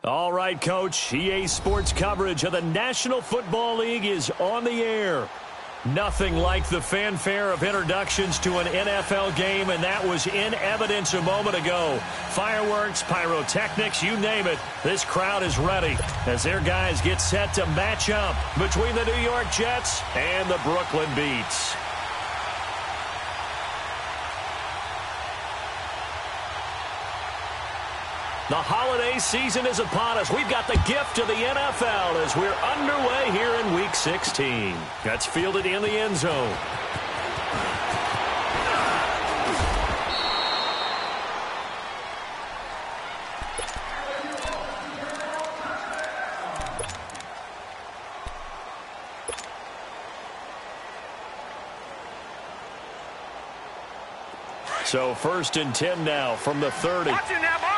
All right, Coach. EA Sports coverage of the National Football League is on the air. Nothing like the fanfare of introductions to an NFL game, and that was in evidence a moment ago. Fireworks, pyrotechnics, you name it. This crowd is ready as their guys get set to match up between the New York Jets and the Brooklyn Beats. The holiday season is upon us. We've got the gift of the NFL as we're underway here in Week 16. That's fielded in the end zone. So 1st and 10 now from the 30. Watch it now, Barney.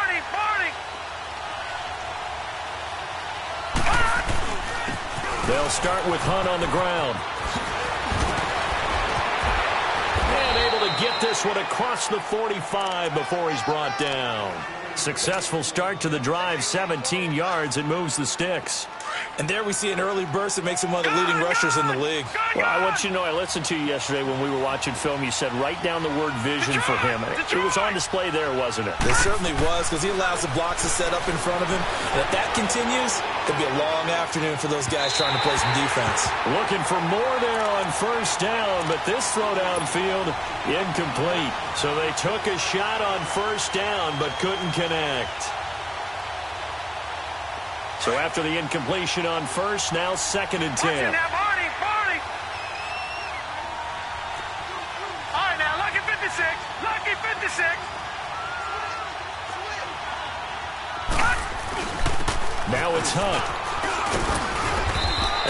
They'll start with Hunt on the ground. And able to get this one across the 45 before he's brought down. Successful start to the drive, 17 yards, and moves the sticks. And there we see an early burst that makes him one of the leading rushers in the league. Well, I want you to know, I listened to you yesterday when we were watching film. You said write down the word vision for him. It was on display there, wasn't it? It certainly was, because he allows the blocks to set up in front of him. And if that continues, it'll be a long afternoon for those guys trying to play some defense. Looking for more there on 1st down, but this throw downfield incomplete. So they took a shot on 1st down, but couldn't connect. So after the incompletion on 1st, now 2nd and 10. Now, Barney. All right, now, lucky 56. Now it's Hunt.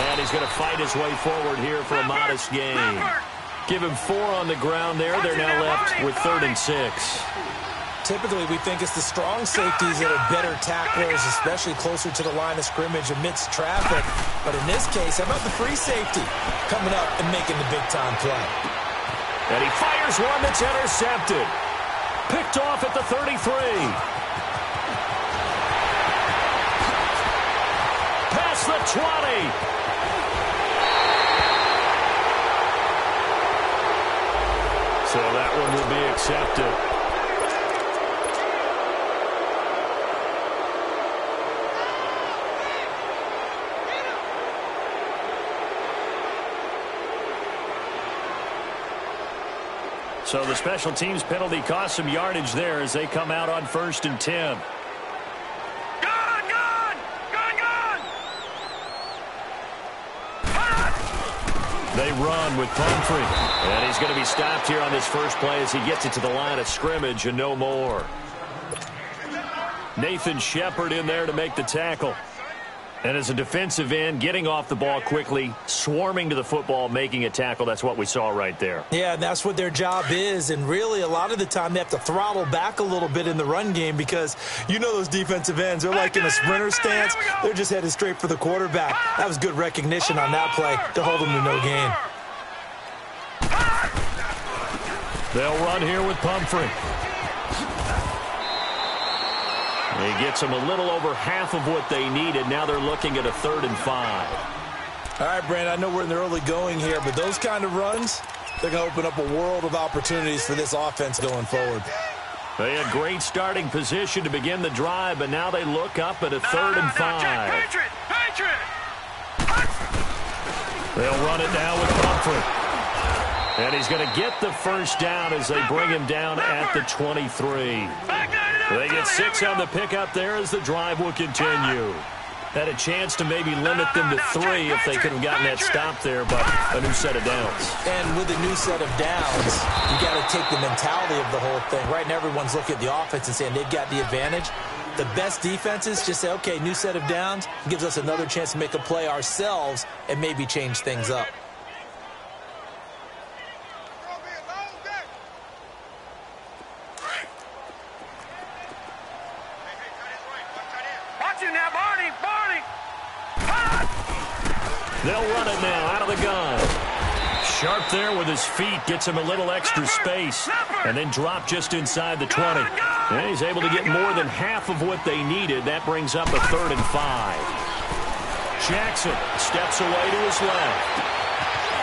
And he's going to fight his way forward here for a modest gain. Give him 4 on the ground there. They're now left with 3rd and 6. Typically, we think it's the strong safeties that are better tacklers, especially closer to the line of scrimmage amidst traffic. But in this case, how about the free safety coming up and making the big-time play? And he fires one that's intercepted. Picked off at the 33. Past the 20. So that one will be accepted. So the special teams penalty cost some yardage there as they come out on 1st and 10. Gone! They run with Pumphrey. And he's going to be stopped here on this first play as he gets it to the line of scrimmage and no more. Nathan Shepard in there to make the tackle. And as a defensive end, getting off the ball quickly, swarming to the football, making a tackle, that's what we saw right there. Yeah, and that's what their job is. And really, a lot of the time, they have to throttle back a little bit in the run game because you know those defensive ends, they're like in a sprinter stance. They're just headed straight for the quarterback. That was good recognition on that play to hold them to no gain. They'll run here with Pumphrey. He gets them a little over half of what they needed. Now they're looking at a 3rd and 5. All right, Brandon, I know we're in the early going here, but those kind of runs, they're going to open up a world of opportunities for this offense going forward. They had great starting position to begin the drive, but now they look up at a 3rd and 5. Patriot! They'll run it now with Pumphrey. And he's going to get the 1st down as they bring him down at the 23. They get 6 on the pickup there as the drive will continue. Had a chance to maybe limit them to 3 if they could have gotten that stop there, but a new set of downs. And with a new set of downs, you got to take the mentality of the whole thing. Right now, everyone's looking at the offense and saying they've got the advantage. The best defenses just say, okay, new set of downs, gives us another chance to make a play ourselves and maybe change things up. They'll run it now out of the gun. Sharp there with his feet, gets him a little extra space, and then drop just inside the 20. And he's able to get more than half of what they needed. That brings up a 3rd and 5. Jackson steps away to his left.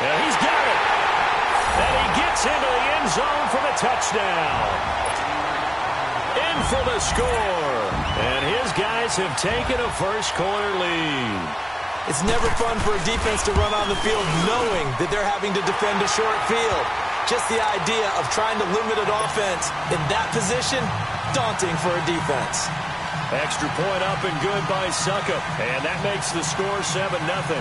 And he's got it. And he gets into the end zone for the touchdown. In for the score. And his guys have taken a first-quarter lead. It's never fun for a defense to run on the field knowing that they're having to defend a short field. Just the idea of trying to limit an offense in that position, daunting for a defense. Extra point up and good by Suckup. And that makes the score 7-0.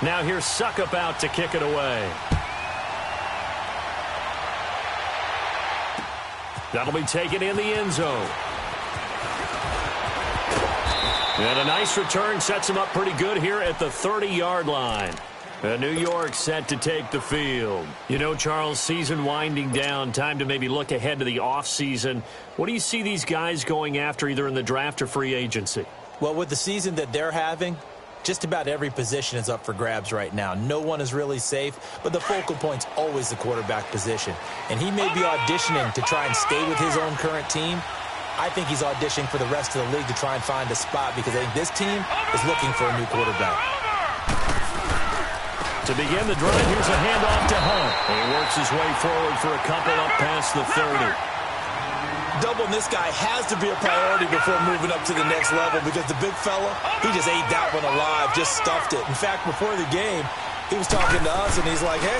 Now here's Suckup out to kick it away. That'll be taken in the end zone. And a nice return sets him up pretty good here at the 30-yard line. New York set to take the field. You know, Charles, season winding down, time to maybe look ahead to the offseason. What do you see these guys going after either in the draft or free agency? Well, with the season that they're having, just about every position is up for grabs right now. No one is really safe, but the focal point's always the quarterback position. And he may be auditioning to try and stay with his own current team. I think he's auditioning for the rest of the league to try and find a spot because I think this team is looking for a new quarterback. To begin the drive, here's a handoff to Hunt. He works his way forward for a couple up past the 30. Doubling this guy has to be a priority before moving up to the next level because the big fella, he just ate that one alive, just stuffed it. In fact, before the game, he was talking to us, and he's like, hey,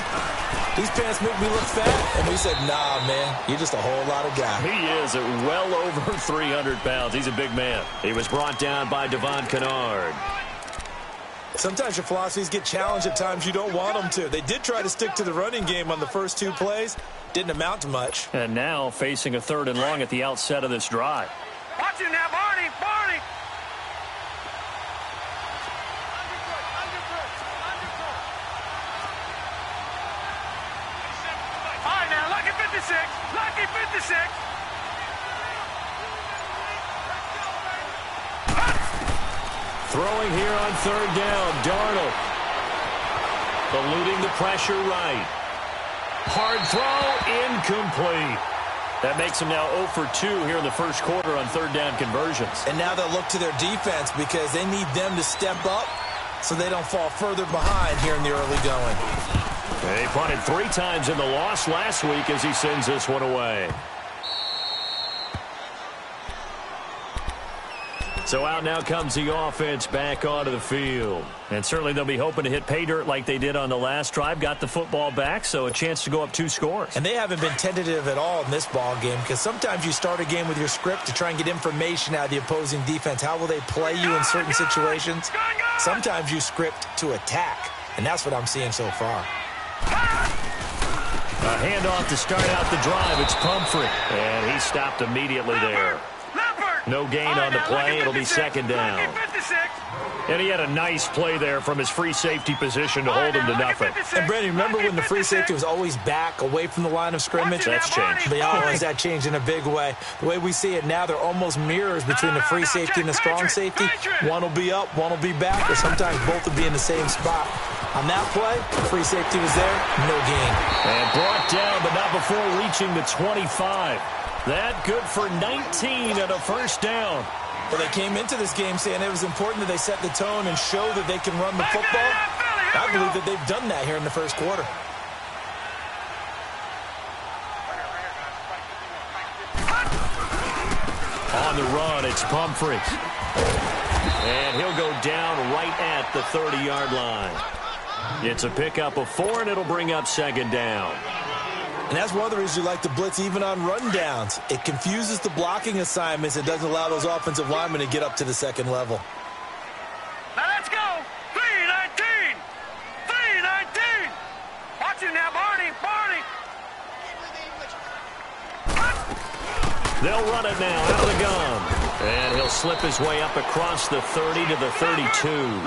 these pants make me look fat. And we said, nah, man, you're just a whole lot of guy. He is at well over 300 pounds. He's a big man. He was brought down by Devon Kennard. Sometimes your philosophies get challenged at times you don't want them to. They did try to stick to the running game on the first 2 plays. Didn't amount to much. And now facing a 3rd and long at the outset of this drive. Watch it now, Barney. Barney. All right, now, lucky 56. Lucky 56. Throwing here on 3rd down, Darnold. Eluding the pressure right. Hard throw, incomplete. That makes them now 0 for 2 here in the first quarter on 3rd down conversions. And now they'll look to their defense because they need them to step up so they don't fall further behind here in the early going. They punted 3 times in the loss last week as he sends this one away. So out now comes the offense back onto the field. And certainly they'll be hoping to hit pay dirt like they did on the last drive. Got the football back, so a chance to go up 2 scores. And they haven't been tentative at all in this ball game because sometimes you start a game with your script to try and get information out of the opposing defense. How will they play you in certain situations? Sometimes you script to attack, and that's what I'm seeing so far. A handoff to start out the drive. It's Pumphrey, and he stopped immediately there. No gain on the play. It'll be 2nd down. And he had a nice play there from his free safety position to hold him to nothing. And, Brandon, remember when the free safety was always back away from the line of scrimmage? That's changed. But always that changed in a big way. The way we see it now, they're almost mirrors between the free safety and the strong safety. One will be up, one will be back, or sometimes both will be in the same spot. On that play, the free safety was there, no gain. And brought down, but not before reaching the 25. That good for 19 and a 1st down. Well, they came into this game saying it was important that they set the tone and show that they can run the football. I believe that they've done that here in the first quarter. On the run, it's Pumphrey. And he'll go down right at the 30-yard line. It's a pickup of 4, and it'll bring up 2nd down. And that's one of the reasons you like to blitz even on rundowns. It confuses the blocking assignments. It doesn't allow those offensive linemen to get up to the 2nd level. Now let's go. 3-19. 3-19. Watch it now, Barney. Barney. They'll run it now out of the gun. And he'll slip his way up across the 30 to the 32.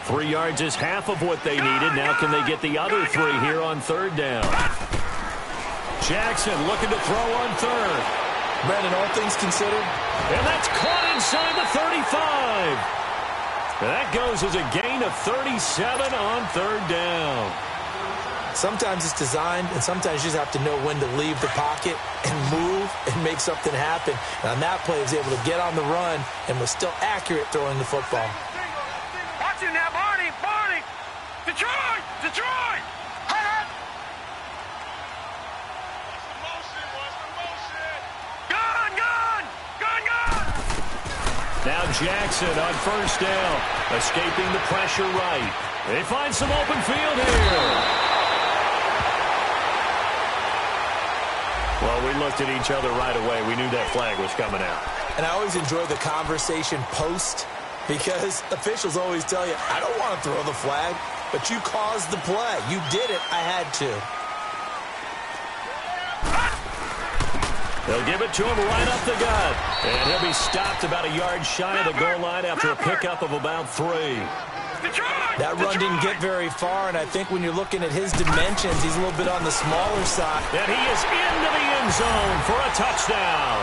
3 yards is half of what they needed. Now can they get the other 3 here on 3rd down? Jackson looking to throw on third. Brandon, all things considered. And that's caught inside the 35. That goes as a gain of 37 on third down. Sometimes it's designed, and sometimes you just have to know when to leave the pocket and move and make something happen. And on that play, he was able to get on the run and was still accurate throwing the football. Watch him now, Barney! Barney! Detroit! Detroit! Gun! Gun! Gun! Gun! Now Jackson on first down, escaping the pressure right. They find some open field here. Well, we looked at each other right away. We knew that flag was coming out. And I always enjoy the conversation post because officials always tell you, I don't want to throw the flag, but you caused the play. You did it. I had to. They'll give it to him right up the gut. And he'll be stopped about a yard shy of the goal line after a pickup of about 3. That run didn't get very far, and I think when you're looking at his dimensions, he's a little bit on the smaller side. And he is into the end zone for a touchdown.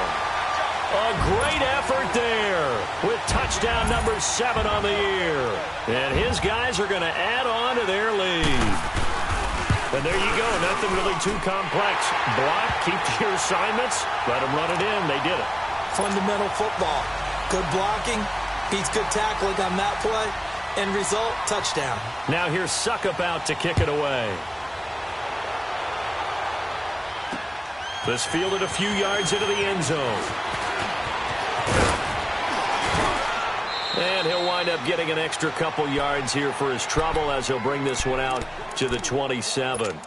A great effort there with touchdown number 7 on the year. And his guys are going to add on to their lead. And there you go. Nothing really too complex. Block, keep to your assignments, let them run it in. They did it. Fundamental football. Good blocking, beats good tackling on that play. End result, touchdown. Now here's Suckup out to kick it away. This fielded a few yards into the end zone. And he'll wind up getting an extra couple yards here for his trouble as he'll bring this one out to the 27.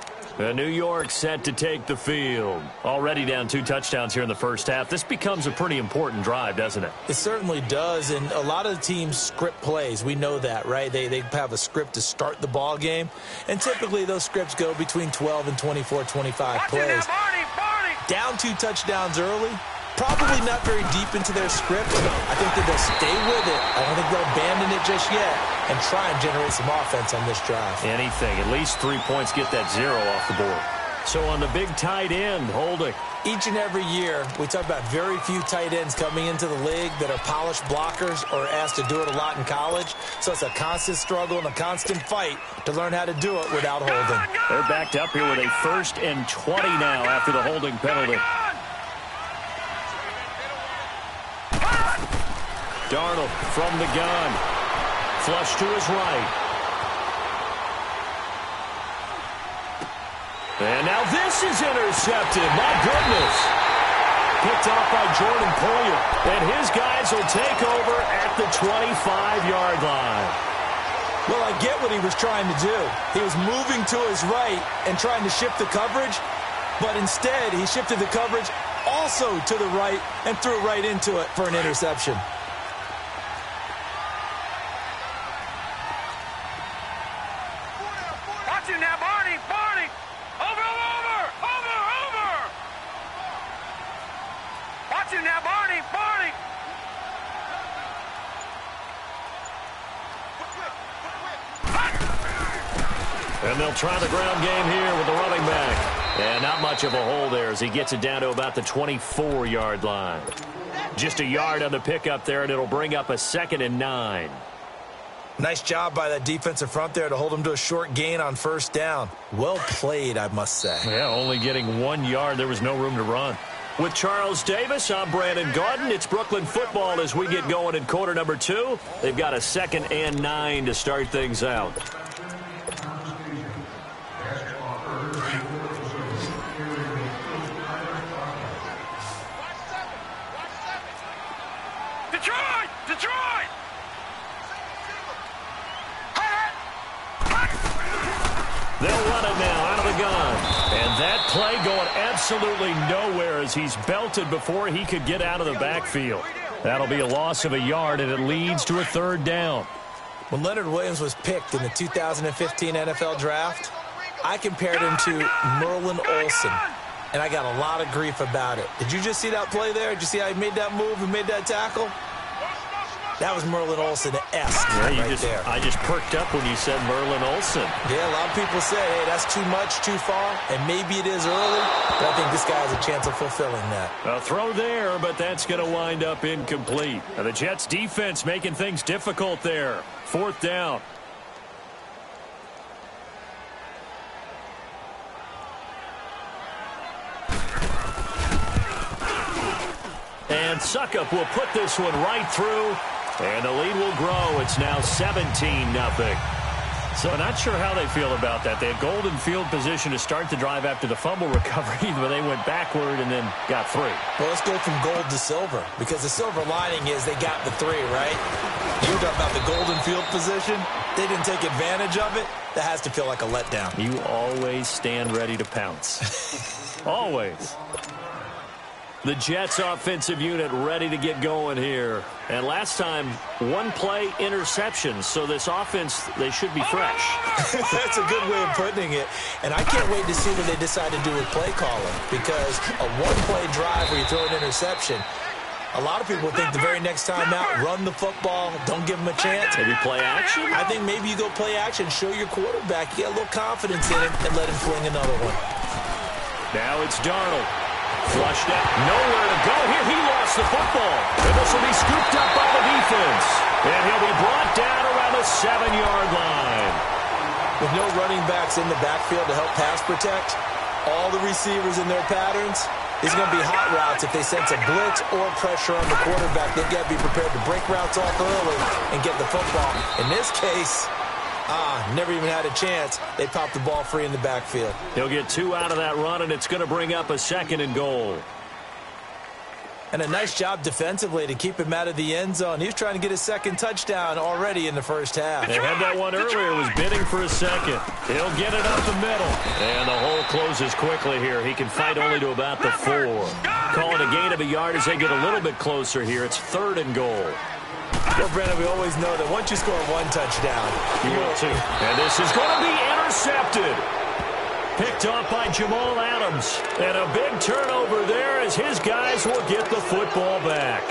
New York set to take the field. Already down 2 touchdowns here in the first half. This becomes a pretty important drive, doesn't it? It certainly does, and a lot of the teams script plays. We know that, right? They have a script to start the ball game, and typically those scripts go between 12 and 24, 25 plays. Down 2 touchdowns early, probably not very deep into their script. I think that they'll stay with it. I don't think they'll abandon it just yet and try and generate some offense on this drive. Anything. At least 3 points, get that 0 off the board. So on the big tight end, Holding. Each and every year, we talk about very few tight ends coming into the league that are polished blockers or asked to do it a lot in college. So it's a constant struggle and a constant fight to learn how to do it without holding. They're backed up here with a 1st and 20 now after the holding penalty. Darnold from the gun. Flush to his right. And now this is intercepted. My goodness. Picked off by Jordan Poyer. And his guys will take over at the 25-yard line. Well, I get what he was trying to do. He was moving to his right and trying to shift the coverage. But instead, he shifted the coverage also to the right and threw right into it for an interception. Now, Barney, Barney, over. Watch him now, Barney, Barney. And they'll try the ground game here with the running back. And not much of a hole there as he gets it down to about the 24-yard line. Just a yard on the pickup there, and it'll bring up a 2nd and 9. Nice job by that defensive front there to hold him to a short gain on first down. Well played, I must say. Yeah, only getting 1 yard. There was no room to run. With Charles Davis, I'm Brandon Gaudin. It's Brooklyn football as we get going in quarter number 2. They've got a 2nd and 9 to start things out. Detroit! They'll run it now out of the gun. And that play going absolutely nowhere as he's belted before he could get out of the backfield. That'll be a loss of a yard, and it leads to a 3rd down. When Leonard Williams was picked in the 2015 NFL Draft, I compared him to Merlin Olsen, and I got a lot of grief about it. Did you just see that play there? Did you see how he made that move and made that tackle? That was Merlin Olsen-esque there. I just perked up when you said Merlin Olsen. Yeah, a lot of people say, hey, that's too much, too far, and maybe it is early, but I think this guy has a chance of fulfilling that. A throw there, but that's going to wind up incomplete. Now the Jets defense making things difficult there. 4th down. And Suckup will put this one right through, and the lead will grow. It's now 17-0. So not sure how they feel about that. They had golden field position to start the drive after the fumble recovery, but they went backward and then got 3. Well, let's go from gold to silver, because the silver lining is they got the 3, right? You talk about the golden field position. They didn't take advantage of it. That has to feel like a letdown. You always stand ready to pounce. Always. The Jets offensive unit ready to get going here. And last time, 1-play interception. So this offense, they should be fresh. That's a good way of putting it. And I can't wait to see what they decide to do with play calling. Because a 1-play drive where you throw an interception, a lot of people think the very next time out, run the football, don't give them a chance. Maybe play action? I think maybe you go play action, show your quarterback, you get a little confidence in him, and let him fling another one. Now it's Darnold. Flushed out. Nowhere to go. Here he lost the football. And this will be scooped up by the defense. And he'll be brought down around the 7-yard line. With no running backs in the backfield to help pass protect, all the receivers in their patterns, these are going to be hot routes if they sense a blitz or pressure on the quarterback. They've got to be prepared to break routes off early and get the football. In this case, never even had a chance. They popped the ball free in the backfield. He'll get 2 out of that run, and it's going to bring up a 2nd and goal. And a nice job defensively to keep him out of the end zone. He was trying to get his 2nd touchdown already in the first half. They had that one earlier, was bidding for a 2nd. He'll get it up the middle. And the hole closes quickly here. He can fight only to about the 4. Calling a gain of a yard as they get a little bit closer here. It's 3rd and goal. Well, Brandon, we always know that once you score 1 touchdown, you will too. And this is going to be intercepted. Picked off by Jamal Adams. And a big turnover there as his guys will get the football back.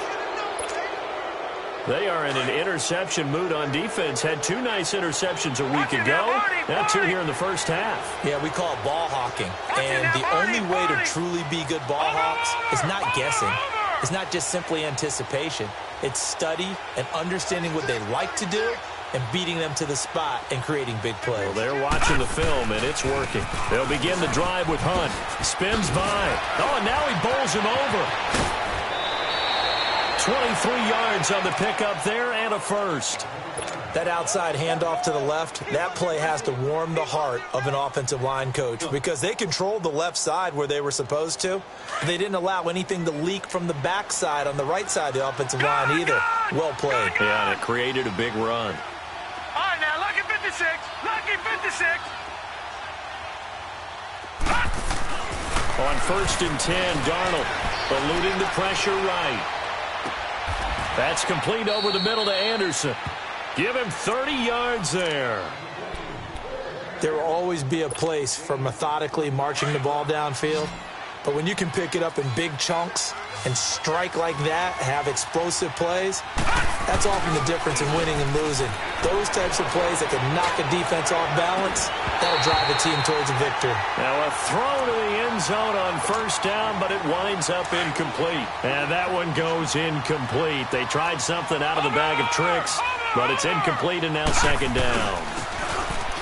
They are in an interception mood on defense. Had 2 nice interceptions a week ago. Now 2 here in the first half. Yeah, we call it ball hawking. And the only way to truly be good ball hawks is not guessing. It's not just simply anticipation. It's study and understanding what they like to do and beating them to the spot and creating big plays. Well, they're watching the film, and it's working. They'll begin the drive with Hunt. Spins by. Oh, and now he bowls him over. 23 yards on the pickup there and a first. That outside handoff to the left, that play has to warm the heart of an offensive line coach because they controlled the left side where they were supposed to. They didn't allow anything to leak from the backside on the right side of the offensive line either. Well played. Yeah, and it created a big run. All right, now, lucky 56. Lucky 56. On 1st and 10, Darnold eluding the pressure right. That's complete over the middle to Anderson. Give him 30 yards there. There will always be a place for methodically marching the ball downfield. But when you can pick it up in big chunks and strike like that, have explosive plays, that's often the difference in winning and losing. Those types of plays that can knock a defense off balance, that'll drive a team towards a victory. Now a throw to the end zone on 1st down, but it winds up incomplete. And that one goes incomplete. They tried something out of the bag of tricks, but it's incomplete and now 2nd down.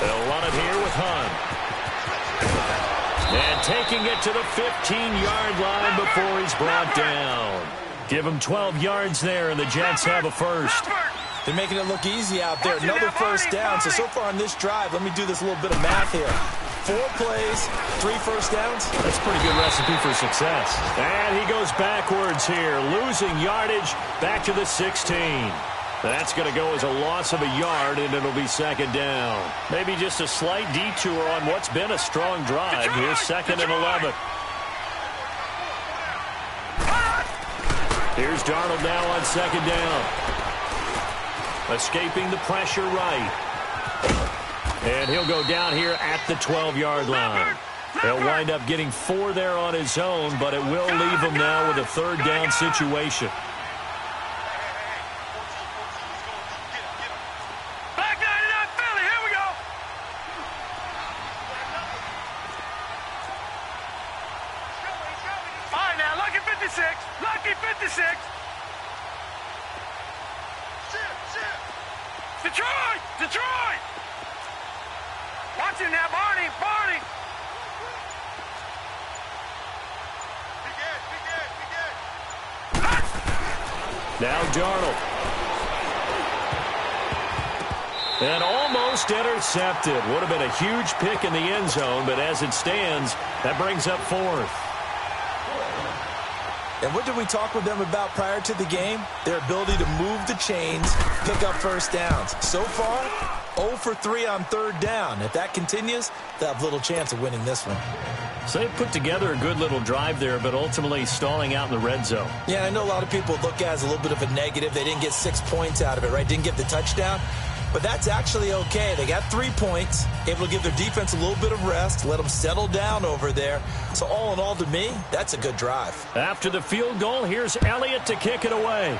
They'll run it here with Hunt. And taking it to the 15-yard line before he's brought down. Give him 12 yards there, and the Jets have a first. They're making it look easy out there. Another first down. So far on this drive, let me do this little bit of math here. 4 plays, 3 first downs. That's a pretty good recipe for success. And he goes backwards here, losing yardage back to the 16. That's going to go as a loss of a yard, and it'll be 2nd down. Maybe just a slight detour on what's been a strong drive. Here's 2nd and 11. Here's Darnold now on 2nd down. Escaping the pressure right. And he'll go down here at the 12-yard line. He'll wind up getting 4 there on his own, but it will leave him now with a 3rd down situation. 56. Detroit! Detroit! Watch him now, Barney! Barney! Now Darnold. And almost intercepted. Would have been a huge pick in the end zone, but as it stands, that brings up fourth. And what did we talk with them about prior to the game? Their ability to move the chains, pick up first downs. So far, 0 for 3 on third down. If that continues, they'll have little chance of winning this one. So they put together a good little drive there, but ultimately stalling out in the red zone. Yeah, I know a lot of people look at it as a little bit of a negative. They didn't get 6 points out of it, right? Didn't get the touchdown. But that's actually okay. They got 3 points, able to give their defense a little bit of rest, let them settle down over there. So all in all, to me, that's a good drive. After the field goal, here's Elliott to kick it away.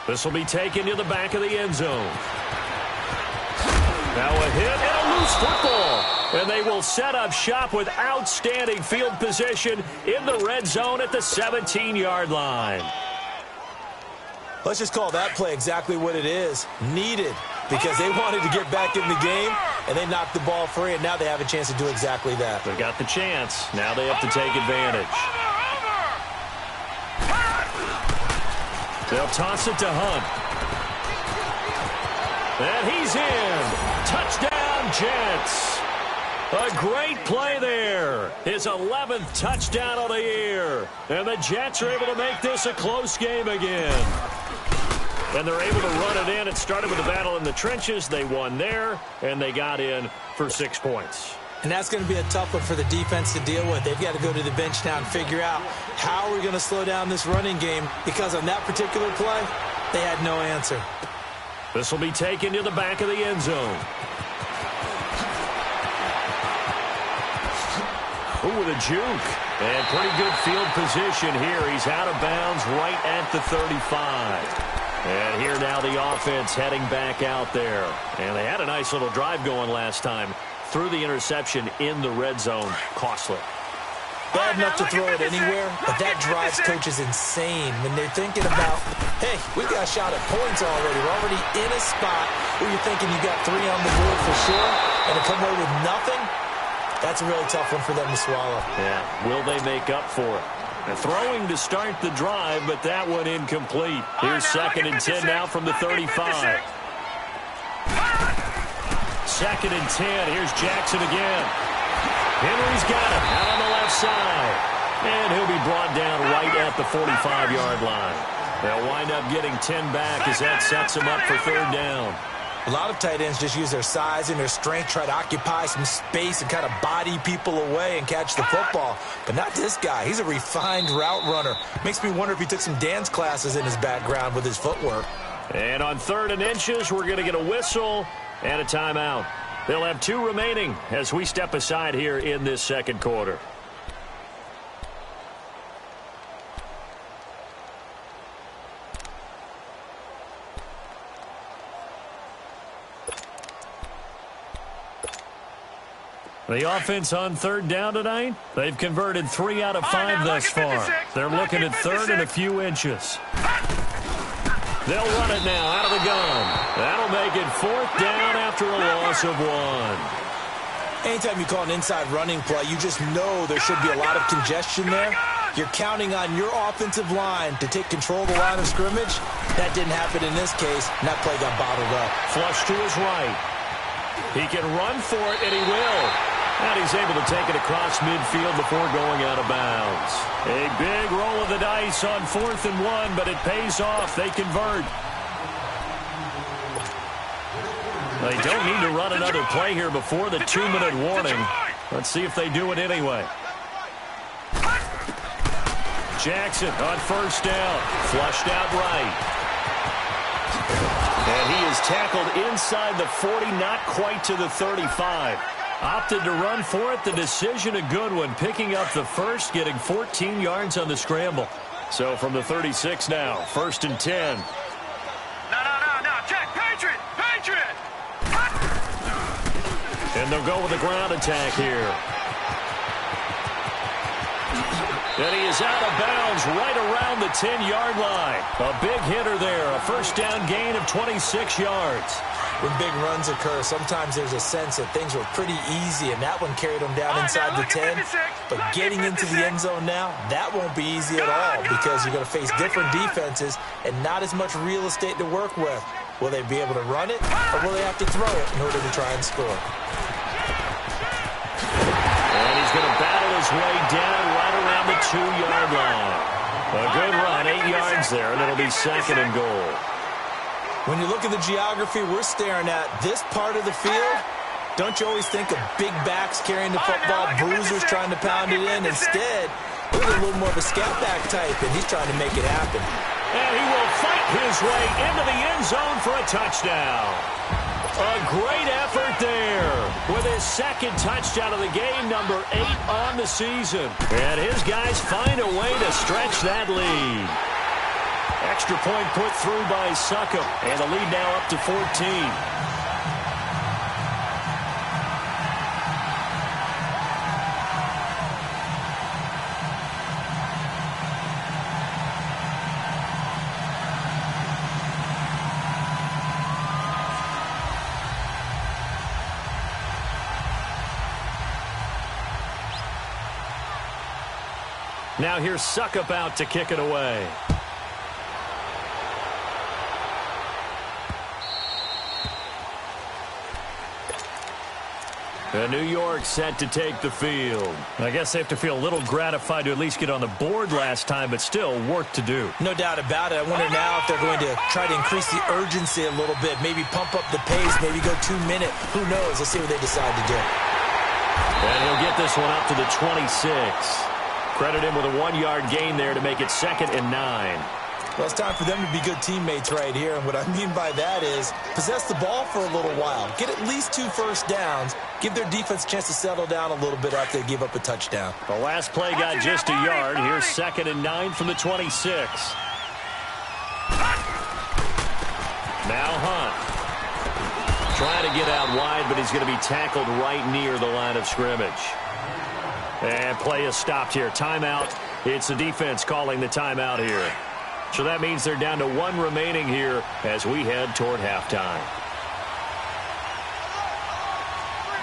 This will be taken to the back of the end zone. Now a hit and a loose football. And they will set up shop with outstanding field position in the red zone at the 17-yard line. Let's just call that play exactly what it is. Needed, because they wanted to get back in the game, and they knocked the ball free, and now they have a chance to do exactly that. They got the chance. Now they have to take advantage. They'll toss it to Hunt. And he's in. Touchdown, Jets. A great play there. His 11th touchdown of the year. And the Jets are able to make this a close game again. And they're able to run it in. It started with a battle in the trenches. They won there, and they got in for 6 points. And that's going to be a tough one for the defense to deal with. They've got to go to the bench now and figure out how we're going to slow down this running game, because on that particular play, they had no answer. This will be taken to the back of the end zone. Ooh, with a juke. And pretty good field position here. He's out of bounds right at the 35. And here now the offense heading back out there. And they had a nice little drive going last time. Threw the interception in the red zone. Costly. Bad enough to throw it anywhere, but that drives coaches insane when they're thinking about, hey, we've got a shot at points already. We're already in a spot where you're thinking you got 3 on the board for sure, and to come away with nothing, that's a really tough one for them to swallow. Yeah, will they make up for it? They're throwing to start the drive, but that one incomplete. Here's 2nd and 10 now from the 35. 2nd and 10. Here's Jackson again. Henry's got it out on the left side. And he'll be brought down right at the 45-yard line. They'll wind up getting 10 back as that sets them up for 3rd down. A lot of tight ends just use their size and their strength, try to occupy some space and kind of body people away and catch the football. But not this guy. He's a refined route runner. Makes me wonder if he took some dance classes in his background with his footwork. And on 3rd and inches, we're going to get a whistle and a timeout. They'll have 2 remaining as we step aside here in this 2nd quarter. The offense on 3rd down tonight, they've converted 3 out of 5 thus far. They're looking at 3rd and a few inches. They'll run it now out of the gun. That'll make it 4th down after a loss of 1. Anytime you call an inside running play, you just know there should be a lot of congestion there. You're counting on your offensive line to take control of the line of scrimmage. That didn't happen in this case, and that play got bottled up. Flush to his right. He can run for it, and he will. And he's able to take it across midfield before going out of bounds. A big roll of the dice on 4th and 1, but it pays off. They convert. They don't need to run another play here before the 2-minute warning. Let's see if they do it anyway. Jackson on 1st down. Flushed out right. And he is tackled inside the 40, not quite to the 35. Opted to run for it. The decision a good one. Picking up the first, getting 14 yards on the scramble. So from the 36 now, 1st and 10. No. Jack, Patriot! And they'll go with a ground attack here. And he is out of bounds right around the 10-yard line. A big hitter there, a first down gain of 26 yards. When big runs occur, sometimes there's a sense that things were pretty easy, and that one carried them down inside the 10. But getting into the end zone now, that won't be easy at all because you're going to face different defenses and not as much real estate to work with. Will they be able to run it, or will they have to throw it in order to try and score? And he's going to battle his way down right around the 2-yard line. A good run, 8 yards there, and it'll be second and goal. When you look at the geography we're staring at, this part of the field, don't you always think of big backs carrying the football, bruisers trying to pound it in? Instead, look at a little more of a scat back type, and he's trying to make it happen. And he will fight his way into the end zone for a touchdown. A great effort there with his second touchdown of the game, number 8 on the season. And his guys find a way to stretch that lead. Extra point put through by Succop, and the lead now up to 14. Now here's Succop out to kick it away. New York set to take the field. I guess they have to feel a little gratified to at least get on the board last time, but still work to do. No doubt about it. I wonder now if they're going to try to increase the urgency a little bit, maybe pump up the pace, maybe go 2 minute. Who knows? Let's see what they decide to do. And he'll get this one up to the 26. Credit him with a 1-yard gain there to make it 2nd and 9. Well, it's time for them to be good teammates right here. And what I mean by that is possess the ball for a little while. Get at least 2 first downs. Give their defense a chance to settle down a little bit after they give up a touchdown. The last play got just a yard. Here's 2nd and 9 from the 26. Now Hunt. Trying to get out wide, but he's going to be tackled right near the line of scrimmage. And play is stopped here. Timeout. It's the defense calling the timeout here. So that means they're down to 1 remaining here as we head toward halftime.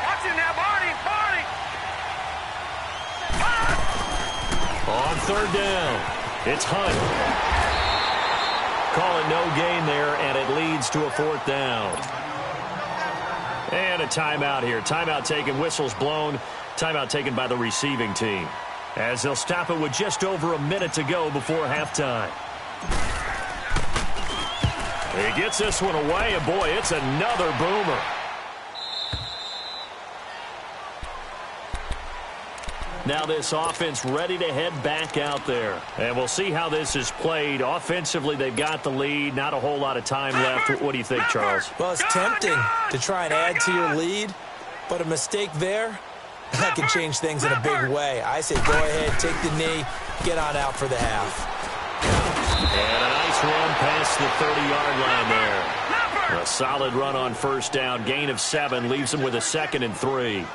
Watch it now, Barney! On 3rd down, it's Hunt. Call it no gain there, and it leads to a 4th down. And a timeout here. Timeout taken, whistles blown. Timeout taken by the receiving team. As they'll stop it with just over a minute to go before halftime. He gets this one away, and boy, it's another boomer. Now this offense ready to head back out there. And we'll see how this is played. Offensively, they've got the lead. Not a whole lot of time left. What do you think, Charles? Well, it's tempting to try and add to your lead, but a mistake there, that can change things in a big way. I say go ahead, take the knee, get on out for the half. And a nice run past the 30-yard line there. A solid run on first down. Gain of 7 leaves them with a 2nd and 3.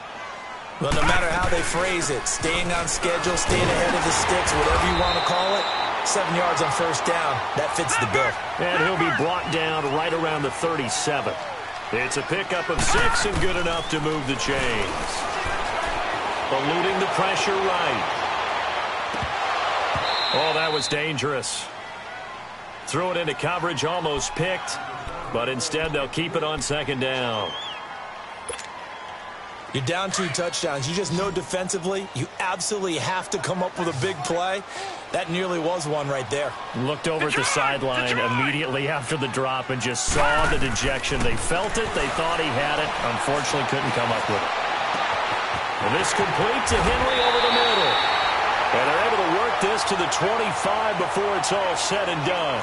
Well, no matter how they phrase it, staying on schedule, staying ahead of the sticks, whatever you want to call it, 7 yards on first down, that fits the bill. And he'll be brought down right around the 37. It's a pickup of 6 and good enough to move the chains. Eluding the pressure right. Oh, that was dangerous. Threw it into coverage, almost picked, but instead they'll keep it on 2nd down. You're down 2 touchdowns. You just know defensively you absolutely have to come up with a big play. That nearly was one right there. Looked over at the sideline immediately after the drop and just saw the dejection. They felt it. They thought he had it. Unfortunately, couldn't come up with it. And this complete to Henry over the middle. And they're able to work this to the 25 before it's all said and done.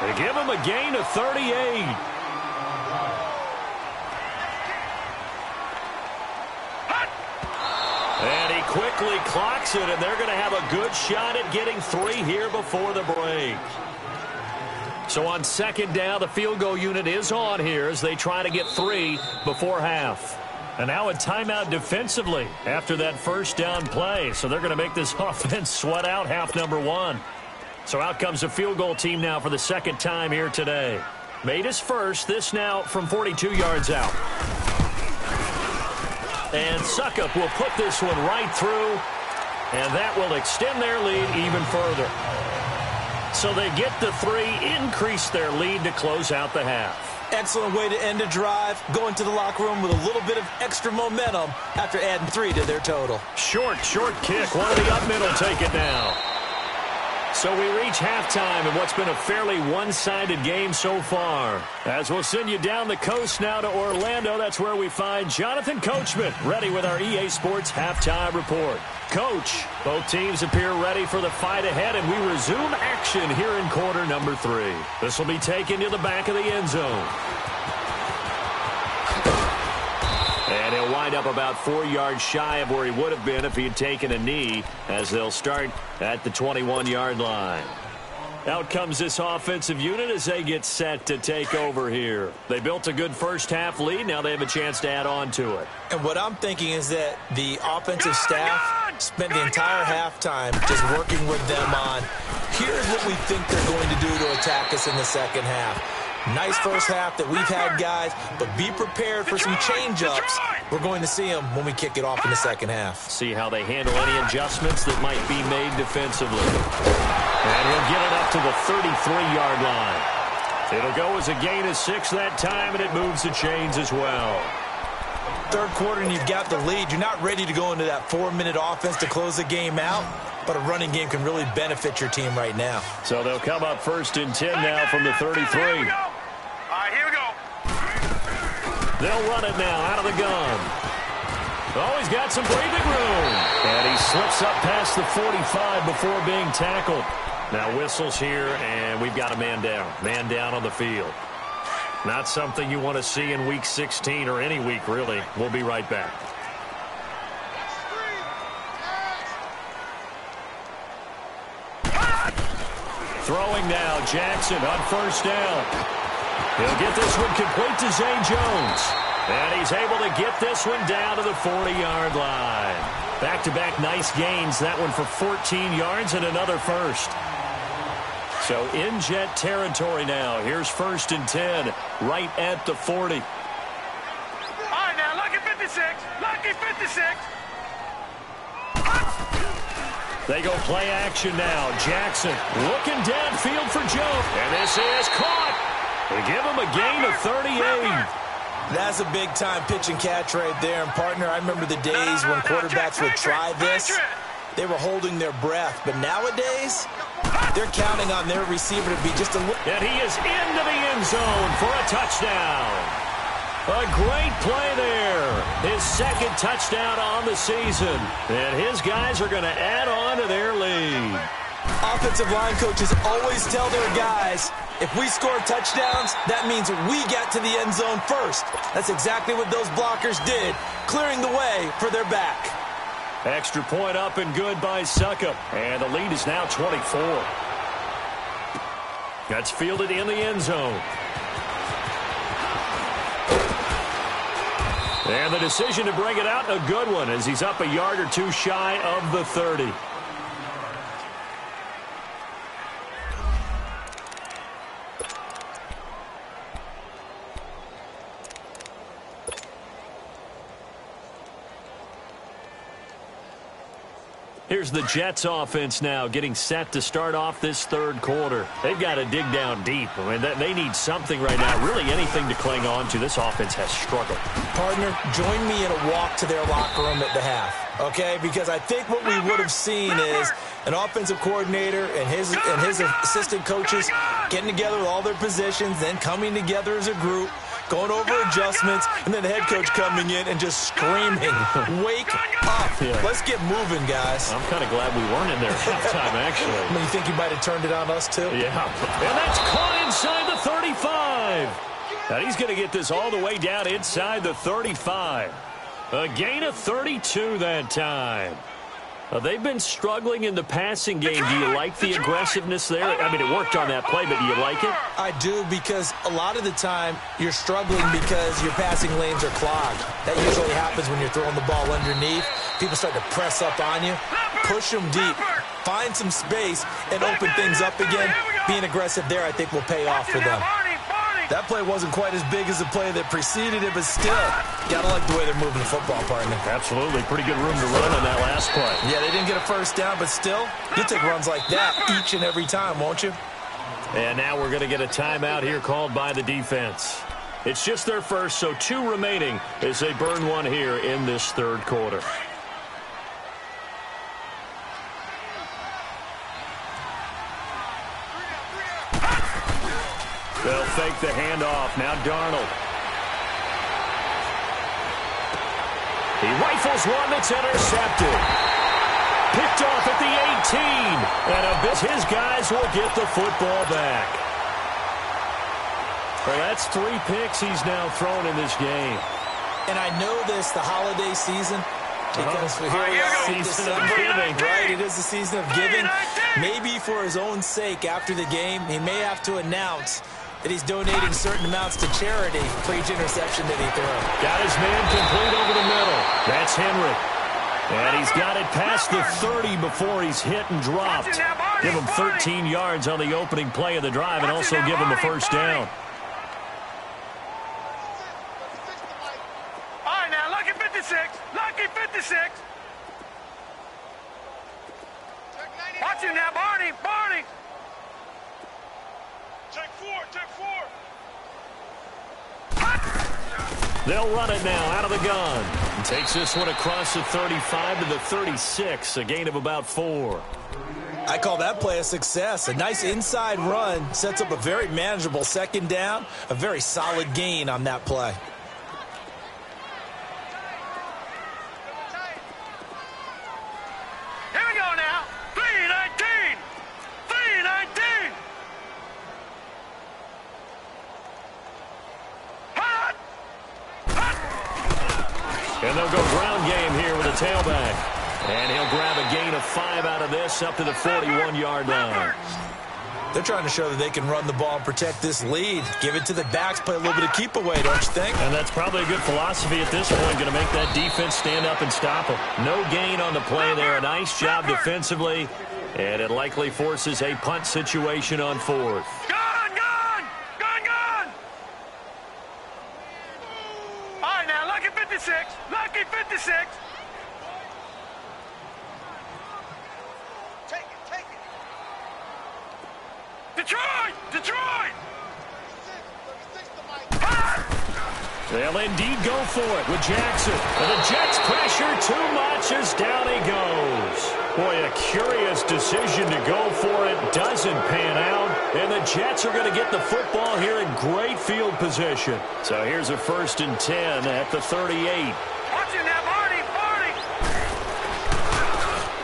They give him a gain of 38. And he quickly clocks it, and they're going to have a good shot at getting 3 here before the break. So on 2nd down, the field goal unit is on here as they try to get 3 before half. And now a timeout defensively after that first down play. So they're going to make this offense sweat out half number one. So out comes a field goal team now for the second time here today. Made his first. This now from 42 yards out. And Suckup will put this one right through. And that will extend their lead even further. So they get the 3, increase their lead to close out the half. Excellent way to end a drive, going to the locker room with a little bit of extra momentum after adding 3 to their total. Short kick. One of the up middle take it now. So we reach halftime in what's been a fairly one-sided game so far. As we'll send you down the coast now to Orlando, that's where we find Jonathan Coachman, ready with our EA Sports Halftime Report. Coach, both teams appear ready for the fight ahead, and we resume action here in quarter number 3. This will be taken to the back of the end zone. And he'll wind up about 4 yards shy of where he would have been if he had taken a knee, as they'll start at the 21-yard line. Out comes this offensive unit as they get set to take over here. They built a good first-half lead. Now they have a chance to add on to it. And what I'm thinking is that the offensive staff spent the entire halftime just working with them on, here's what we think they're going to do to attack us in the second half. Nice first half that we've had, guys, but be prepared for some change-ups. We're going to see them when we kick it off in the second half. See how they handle any adjustments that might be made defensively. And he'll get it up to the 33-yard line. It'll go as a gain of 6 that time, and it moves the chains as well. Third quarter, and you've got the lead. You're not ready to go into that 4-minute offense to close the game out, but a running game can really benefit your team right now. So they'll come up 1st and 10 now from the 33. Here we go. All right, here we go. They'll run it now out of the gun. Oh, he's got some breathing room. And he slips up past the 45 before being tackled. Now whistles here, and we've got a man down. Man down on the field. Not something you want to see in Week 16 or any week, really. We'll be right back. Throwing now, Jackson on 1st down. He'll get this one complete to Zay Jones. And he's able to get this one down to the 40-yard line. Back-to-back nice gains. That one for 14 yards and another first. So in jet territory now. Here's 1st and 10, right at the 40. All right, now, lucky 56. Lucky 56. They go play action now. Jackson looking downfield for Jones. And this is caught. They give him a gain of 38. That's a big-time pitch and catch right there. And, partner, I remember the days when quarterbacks would try this. They were holding their breath. But nowadays, they're counting on their receiver to be just a little. And he is into the end zone for a touchdown. A great play there. His 2nd touchdown on the season. And his guys are going to add on to their lead. Offensive line coaches always tell their guys, if we score touchdowns, that means we get to the end zone first. That's exactly what those blockers did, clearing the way for their back. Extra point up and good by Suckup. And the lead is now 24. That's fielded in the end zone. And the decision to bring it out, a good one, as he's up a yard or 2 shy of the 30. Here's the Jets offense now getting set to start off this 3rd quarter. They've got to dig down deep. I mean, they need something right now, really anything to cling on to. This offense has struggled. Partner, join me in a walk to their locker room at the half, okay? Because I think what we would have seen is an offensive coordinator and his assistant coaches getting together with all their positions, then coming together as a group, going over adjustments, and then the head coach coming in and just screaming, wake up. Yeah. Let's get moving, guys. I'm kind of glad we weren't in there at halftime, actually. I mean, you think you might have turned it on us, too? Yeah. And that's caught inside the 35. Now he's going to get this all the way down inside the 35. A gain of 32 that time. They've been struggling in the passing game. Do you like the aggressiveness there? I mean, it worked on that play, but do you like it? I do, because a lot of the time you're struggling because your passing lanes are clogged. That usually happens when you're throwing the ball underneath. People start to press up on you. Push them deep. Find some space and open things up again. Being aggressive there, I think, will pay off for them. That play wasn't quite as big as the play that preceded it, but still, gotta like the way they're moving the football, partner. Absolutely. Pretty good room to run on that last play. Yeah, they didn't get a first down, but still, you'll take runs like that each and every time, won't you? And now we're going to get a timeout here called by the defense. It's just their first, so 2 remaining as they burn one here in this third quarter. They'll fake the handoff. Now Darnold. He rifles one that's intercepted. Picked off at the 18. And his guys will get the football back. Well, that's 3 picks he's now thrown in this game. And I know this, the holiday season, because here we are in Season of December, giving. right? It is the season of giving. Maybe for his own sake after the game, he may have to announce that he's donating certain amounts to charity for each interception that he threw. Got his man complete over the middle. That's Henry. And he's got it past the 30 before he's hit and dropped. Give him 13 yards on the opening play of the drive and also give him a first down. All right, now, lucky 56. Lucky 56. Watch him now, Barney. Barney. Take 4. Take 4. They'll run it now out of the gun. Takes this one across the 35 to the 36, a gain of about 4. I call that play a success. A nice inside run sets up a very manageable second down, a very solid gain on that play. Here we go now. 3-19. 3-19. Hot. Hot. And they'll go ground game here with a tailback. And he'll grab a gain of 5 out of this up to the 41-yard line. They're trying to show that they can run the ball and protect this lead. Give it to the backs, play a little bit of keep away, don't you think? And that's probably a good philosophy at this point, going to make that defense stand up and stop them. No gain on the play there. A nice job defensively, and it likely forces a punt situation on 4th. Gone, gone. Gone, gone. All right, now, lucky 56. Lucky 56. Take it, take it. Detroit! Detroit! They'll indeed go for it with Jackson. And the Jets pressure too much as down he goes. Boy, a curious decision to go for it. Doesn't pan out. And the Jets are going to get the football here in great field position. So here's a 1st and 10 at the 38. Watch him now, Barney! Barney!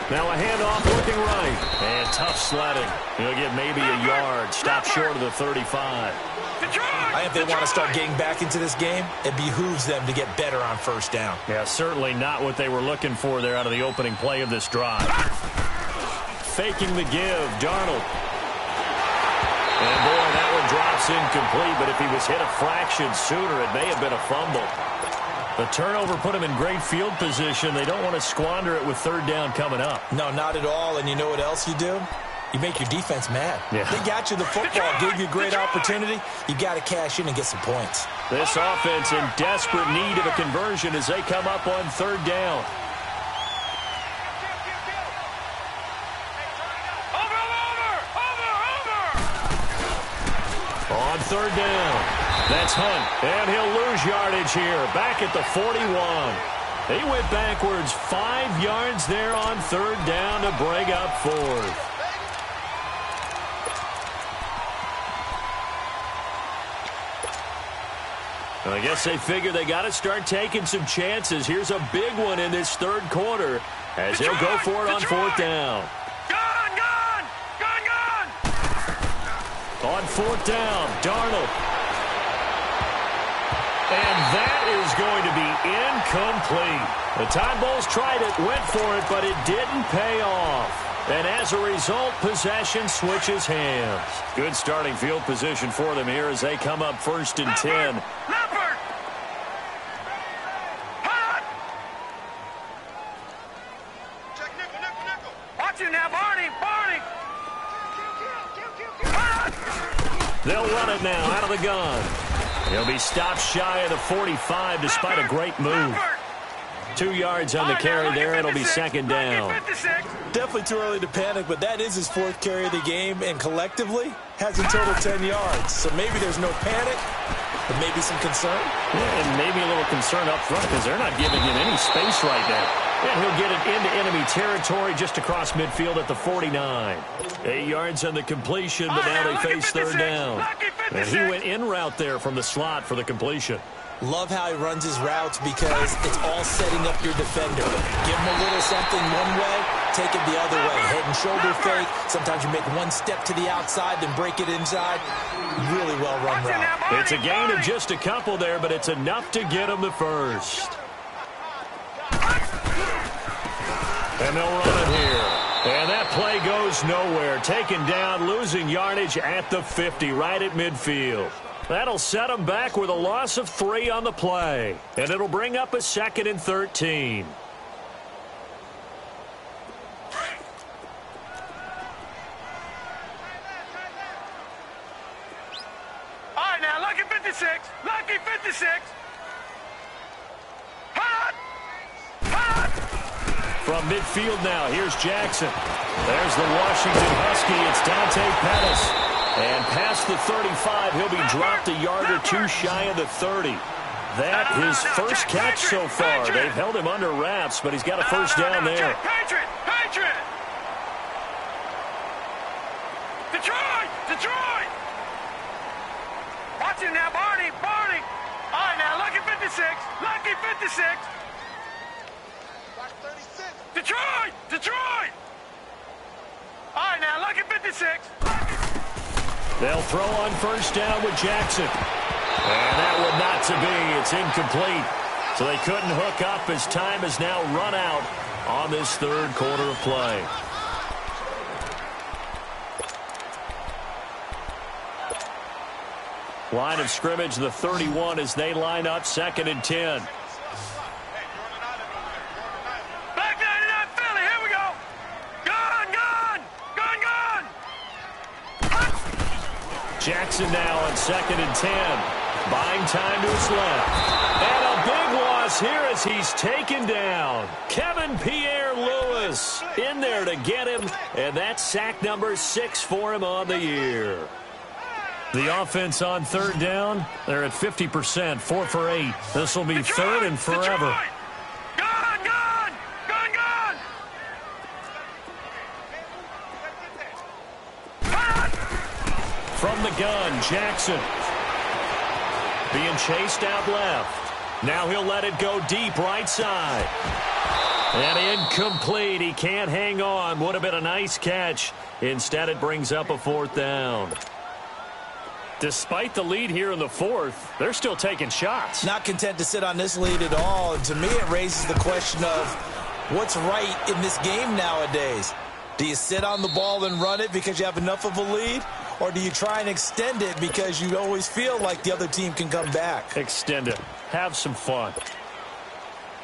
Now a handoff looking right. And tough sledding. He'll get maybe a yard. Stop short of the 35. I think if they want to start getting back into this game, it behooves them to get better on 1st down. Yeah, certainly not what they were looking for there out of the opening play of this drive. Faking the give, Darnold. And boy, that one drops incomplete, but if he was hit a fraction sooner, it may have been a fumble. The turnover put him in great field position. They don't want to squander it with 3rd down coming up. No, not at all. And you know what else you do? You make your defense mad. Yeah. They got you the football, gave you a great opportunity. You got to cash in and get some points. This offense in desperate need of a conversion as they come up on 3rd down. On 3rd down, that's Hunt, and he'll lose yardage here, back at the 41. He went backwards 5 yards there on 3rd down to break up 4th. I guess they figure they got to start taking some chances. Here's a big one in this 3rd quarter as they'll go for it on 4th down. Gone, gone. Gone, gone. On 4th down, Darnold. And that is going to be incomplete. The Tide Bulls tried it, went for it, but it didn't pay off. And as a result, possession switches hands. Good starting field position for them here as they come up 1st and 10. Leopard! Hot! Check nickel, nickel, nickel. Watch you now, Barney, Barney! Hot! They'll run it now out of the gun. He'll be stopped shy of the 45 despite a great move. 2 yards on the carry there. It'll be 2nd down. Definitely too early to panic, but that is his 4th carry of the game, and collectively has a total 10 yards. So maybe there's no panic, but maybe some concern. Yeah, and maybe a little concern up front because they're not giving him any space right now. And he'll get it into enemy territory just across midfield at the 49. 8 yards on the completion, but now they face 3rd down. And he went in route there from the slot for the completion. Love how he runs his routes because it's all setting up your defender. Give him a little something one way, take it the other way. Head and shoulder fake. Sometimes you make one step to the outside, then break it inside. Really well-run route. It's a gain of just a couple there, but it's enough to get him the first. And they'll run it here. And that play goes nowhere. Taken down, losing yardage at the 50, right at midfield. That'll set them back with a loss of 3 on the play. And it'll bring up a 2nd and 13. All right, now, lucky 56. Lucky 56. Hot! Hot! From midfield now, here's Jackson. There's the Washington Husky. It's Dante Pettis. And past the 35, he'll be dropped a yard or 2 shy of the 30. That his first catch so far. They've held him under wraps, but he's got a first down there. Patriot! Patriot! Detroit! Detroit! Watch him now, Barney! Barney! All right, now, lucky 56. Lucky 56. Detroit! Detroit! All right, now, lucky 56. They'll throw on first down with Jackson. And that would not to be. It's incomplete. So they couldn't hook up as time has now run out on this 3rd quarter of play. Line of scrimmage, the 31 as they line up 2nd and 10. Back 99 Philly, here we go. Gun, gun, gun, gun. Jackson now on 2nd and 10. Buying time to his left. And a big loss here as he's taken down. Kevin Pierre-Louis in there to get him. And that's sack number 6 for him on the year. The offense on 3rd down, they're at 50%, 4 for 8. This will be Detroit, 3rd and forever. Detroit. Gun, gun, gun, gun. From the gun, Jackson. Being chased out left. Now he'll let it go deep right side. And incomplete. He can't hang on. Would have been a nice catch. Instead, it brings up a 4th down. Despite the lead here in the 4th, they're still taking shots. Not content to sit on this lead at all. And to me, it raises the question of what's right in this game nowadays. Do you sit on the ball and run it because you have enough of a lead? Or do you try and extend it because you always feel like the other team can come back? Extend it. Have some fun.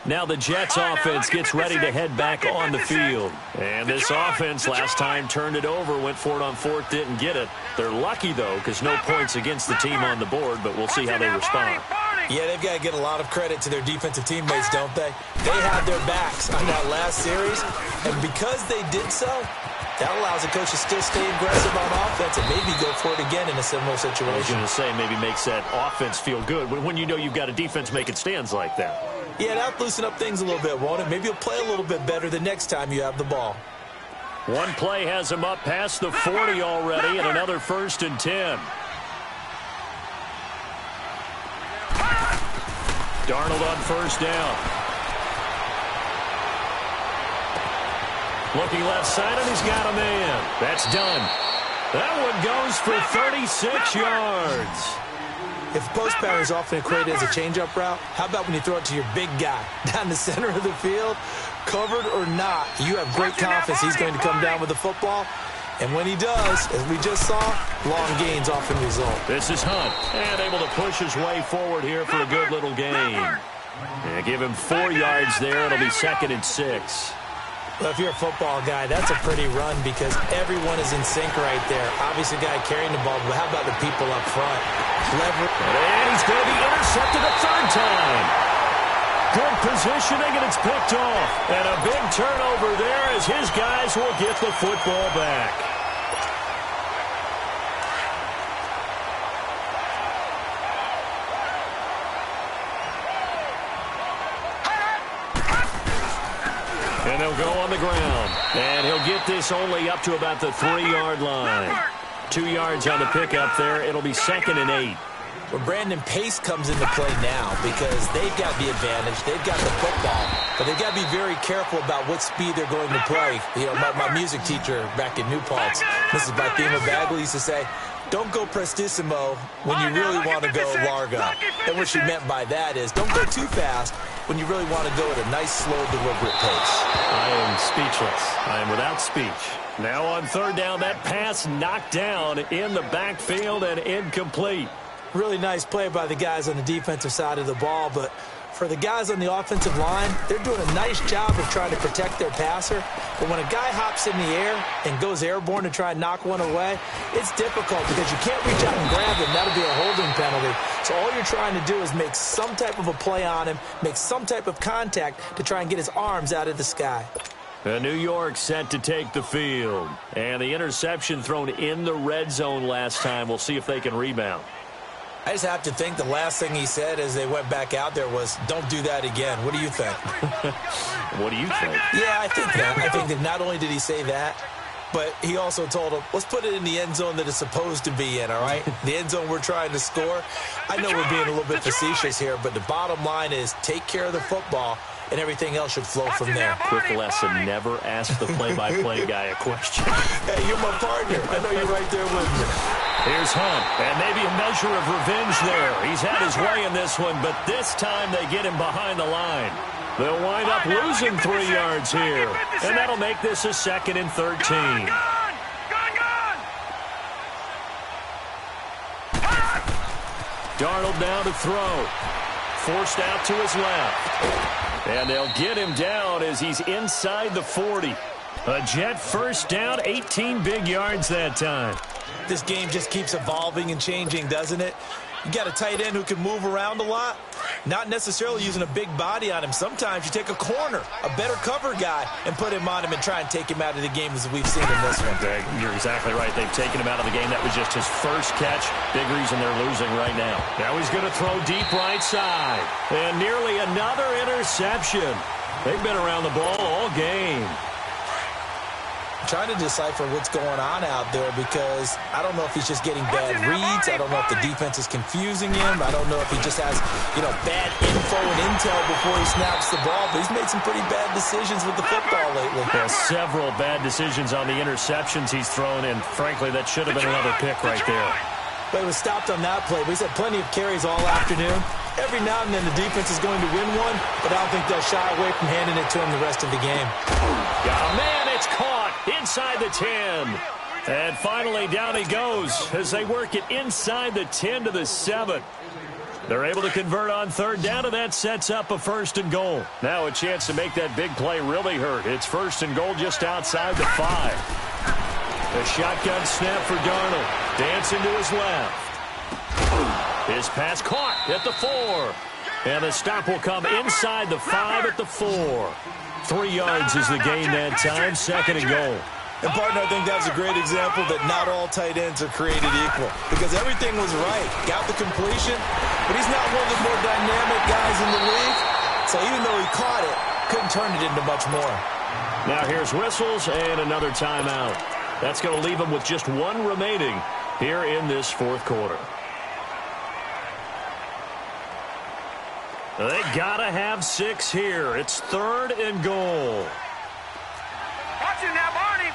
Now the Jets offense gets ready to head back on the field. And this offense last time turned it over, went for it on 4th, didn't get it. They're lucky, though, because no points against the team on the board, but we'll see how they respond. Yeah, they've got to get a lot of credit to their defensive teammates, don't they? They had their backs on that last series, and because they did so, that allows the coach to still stay aggressive on offense and maybe go for it again in a similar situation. I was going to say maybe makes that offense feel good when you know you've got a defense making stands like that. Yeah, that'll loosen up things a little bit, won't it? Maybe you'll play a little bit better the next time you have the ball. One play has him up past the 40 already, and another 1st and 10. Darnold on first down. Looking left side, and he's got a man. That's done. That one goes for 36 yards. If post pattern is often equated as a change-up route, how about when you throw it to your big guy down the center of the field, covered or not, you have great confidence he's going to come down with the football. And when he does, as we just saw, long gains often result. This is Hunt, and able to push his way forward here for a good little gain. And give him 4 yards there. It'll be 2nd and 6. Well, if you're a football guy, that's a pretty run because everyone is in sync right there. Obviously, the guy carrying the ball, but how about the people up front? And he's going to be intercepted a 3rd time. Good positioning, and it's picked off. And a big turnover there as his guys will get the football back. And they'll go on the ground. And he'll get this only up to about the 3-yard line. 2 yards on the pickup there. It'll be 2nd and 8. Well, Brandon, pace comes into play now because they've got the advantage. They've got the football, but they've got to be very careful about what speed they're going to play. You know, my music teacher back in New Paltz, Mrs. Bathema Bagley, used to say, don't go prestissimo when you really want to go largo. And what she meant by that is don't go too fast when you really want to go at a nice, slow, deliberate pace. I am speechless. I am without speech. Now on 3rd down, that pass knocked down in the backfield and incomplete. Really nice play by the guys on the defensive side of the ball, but for the guys on the offensive line, they're doing a nice job of trying to protect their passer. But when a guy hops in the air and goes airborne to try and knock one away, it's difficult because you can't reach out and grab him. That'll be a holding penalty. So all you're trying to do is make some type of a play on him, make some type of contact to try and get his arms out of the sky. New York set to take the field. And the interception thrown in the red zone last time. We'll see if they can rebound. I just have to think the last thing he said as they went back out there was, don't do that again. What do you think? What do you think? Yeah, I think that. I think that not only did he say that, but he also told him, let's put it in the end zone that it's supposed to be in, all right? The end zone we're trying to score. I know we're being a little bit facetious here, but the bottom line is take care of the football, and everything else should flow from there. Quick lesson, never ask the play-by-play guy a question. Hey, you're my partner. I know you're right there with me. Here's Hunt, and maybe a measure of revenge there. He's had his way in this one, but this time they get him behind the line. They'll wind up losing 3 yards here, and that'll make this a 2nd and 13. Darnold down to throw. Forced out to his left. And they'll get him down as he's inside the 40. A Jet first down, 18 big yards that time. This game just keeps evolving and changing, doesn't it? You got a tight end who can move around a lot, not necessarily using a big body on him. Sometimes you take a corner, a better cover guy, and put him on him and try and take him out of the game as we've seen in this one. You're exactly right. They've taken him out of the game. That was just his first catch. Big reason they're losing right now. Now he's going to throw deep right side. And nearly another interception. They've been around the ball all game. Trying to decipher what's going on out there because I don't know if he's just getting bad reads. I don't know if the defense is confusing him. I don't know if he just has, bad info and intel before he snaps the ball. But he's made some pretty bad decisions with the football lately. Yeah, several bad decisions on the interceptions he's thrown, and frankly, that should have been another pick right there. But it was stopped on that play. But he's had plenty of carries all afternoon. Every now and then the defense is going to win one, but I don't think they'll shy away from handing it to him the rest of the game. Oh, man, it's caught inside the 10. And finally down he goes as they work it inside the 10 to the 7. They're able to convert on 3rd down, and that sets up a 1st and goal. Now a chance to make that big play really hurt. It's 1st and goal just outside the 5. A shotgun snap for Darnold. Dancing to his left. His pass caught at the 4. And the stop will come inside the 5 at the 4. 3 yards is the gain that time. 2nd and goal. And, partner, I think that's a great example that not all tight ends are created equal. Because everything was right. Got the completion, but he's not one of the more dynamic guys in the league. So even though he caught it, couldn't turn it into much more. Now here's whistles and another timeout. That's going to leave him with just 1 remaining here in this 4th quarter. They gotta have 6 here. It's 3rd and goal. Watch him now, Barney.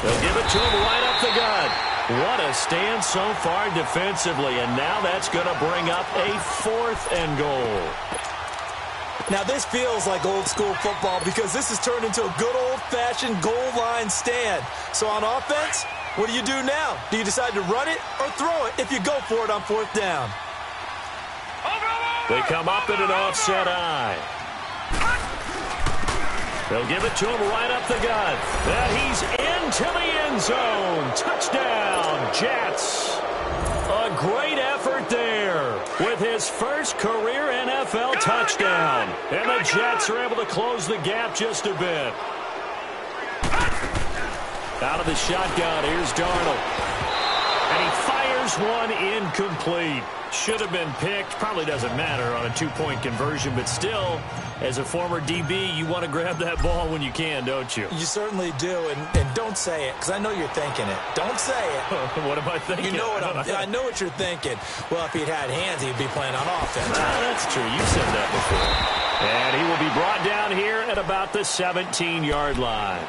They'll give it to him right up the gut. What a stand so far defensively, and now that's going to bring up a 4th and goal. Now, this feels like old-school football because this has turned into a good old-fashioned goal line stand. So on offense, what do you do now? Do you decide to run it or throw it if you go for it on 4th down? They come up at an offset eye. They'll give it to him right up the gut. And he's into the end zone. Touchdown, Jets. A great effort there with his first career NFL touchdown. And the Jets are able to close the gap just a bit. Out of the shotgun, here's Darnold. And he fires one incomplete. Should have been picked. Probably doesn't matter on a 2-point conversion, but still, as a former DB, you want to grab that ball when you can, don't you? You certainly do, and don't say it, because I know you're thinking it. Don't say it. What am I thinking? You know what I know what you're thinking. Well, if he'd had hands, he'd be playing on offense. That's true. You said that before. And he will be brought down here at about the 17-yard line.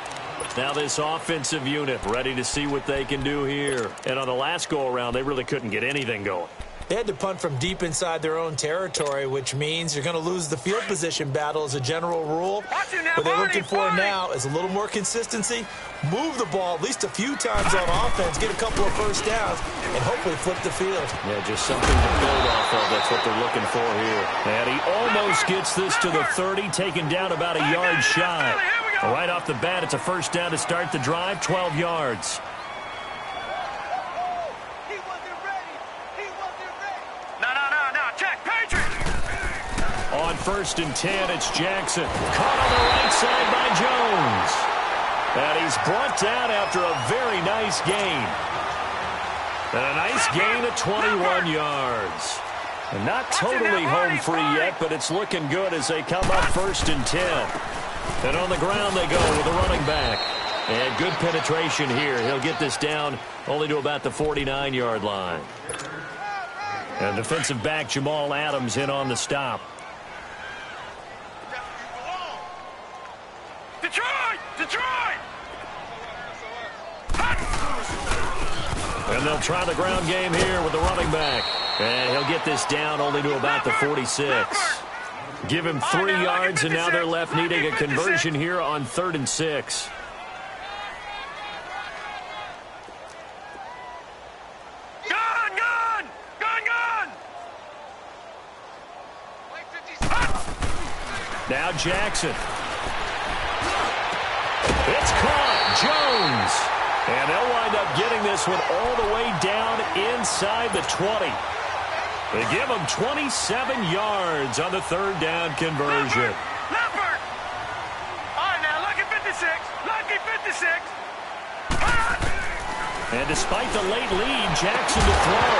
Now this offensive unit ready to see what they can do here. And on the last go-around, they really couldn't get anything going. They had to punt from deep inside their own territory, which means you're going to lose the field position battle as a general rule. What they're looking for now is a little more consistency, move the ball at least a few times on offense, get a couple of first downs, and hopefully flip the field. Yeah, just something to build off of. That's what they're looking for here. And he almost gets this to the 30, taken down about a yard shy. Right off the bat, it's a first down to start the drive, 12 yards. On 1st and 10, it's Jackson. Caught on the right side by Jones. And he's brought down after a very nice gain. And a nice gain of 21 yards. And not totally home free yet, but it's looking good as they come up 1st and 10. And on the ground they go with a running back. And good penetration here. He'll get this down only to about the 49-yard line. And defensive back Jamal Adams in on the stop. Detroit! And they'll try the ground game here with the running back. And he'll get this down only to about the 46. Give him 3 yards, and now they're left needing a conversion here on 3rd and 6. Now Jackson. It's caught. Jones. And they'll wind up getting this one all the way down inside the 20. They give him 27 yards on the 3rd down conversion. Leopard! All right, now, lucky 56. Lucky 56. And despite the late lead, Jackson to throw.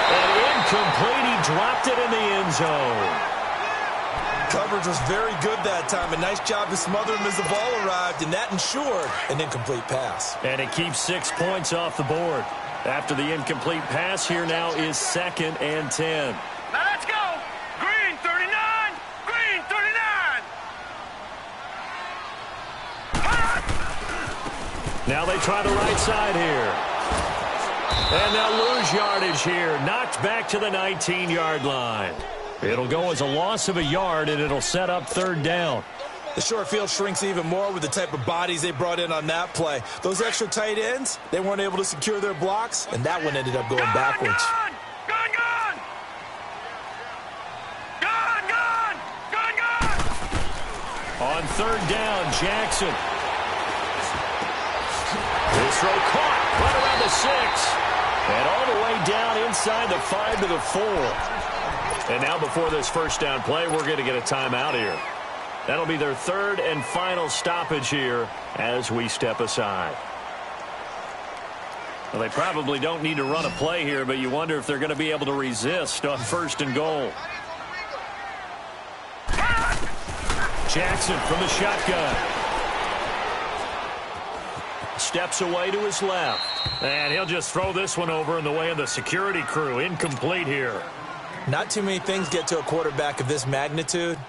And incomplete. He dropped it in the end zone. Coverage was very good that time. A nice job to smother him as the ball arrived, and that ensured an incomplete pass. And it keeps 6 points off the board. After the incomplete pass, here now is 2nd and 10. Now let's go. Green 39. Green 39. Now they try the right side here. And they'll lose yardage here. Knocked back to the 19-yard line. It'll go as a loss of a yard, and it'll set up 3rd down. The short field shrinks even more with the type of bodies they brought in on that play. Those extra tight ends, they weren't able to secure their blocks, and that one ended up going backwards. Gone! On 3rd down, Jackson. This throw caught right around the 6. And all the way down inside the 5 to the 4. And now before this first down play, we're going to get a timeout here. That'll be their 3rd and final stoppage here as we step aside. Well, they probably don't need to run a play here, but you wonder if they're going to be able to resist on 1st and goal. Jackson from the shotgun. Steps away to his left. And he'll just throw this one over in the way of the security crew. Incomplete here. Not too many things get to a quarterback of this magnitude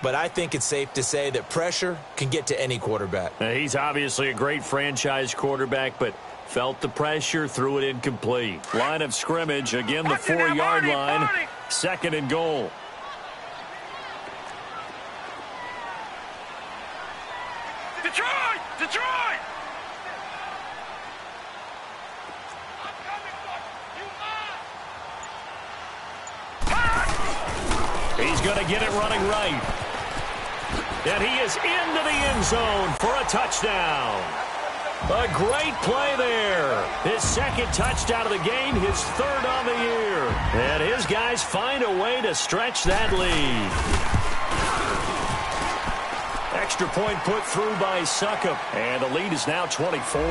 but I think it's safe to say that pressure can get to any quarterback. He's obviously a great franchise quarterback, but felt the pressure, threw it incomplete. Line of scrimmage, again the 4-yard line, 2nd and goal. Detroit! Detroit! He's going to get it running right. And he is into the end zone for a touchdown. A great play there. His 2nd touchdown of the game, his 3rd on the year. And his guys find a way to stretch that lead. Extra point put through by Succop. And the lead is now 24.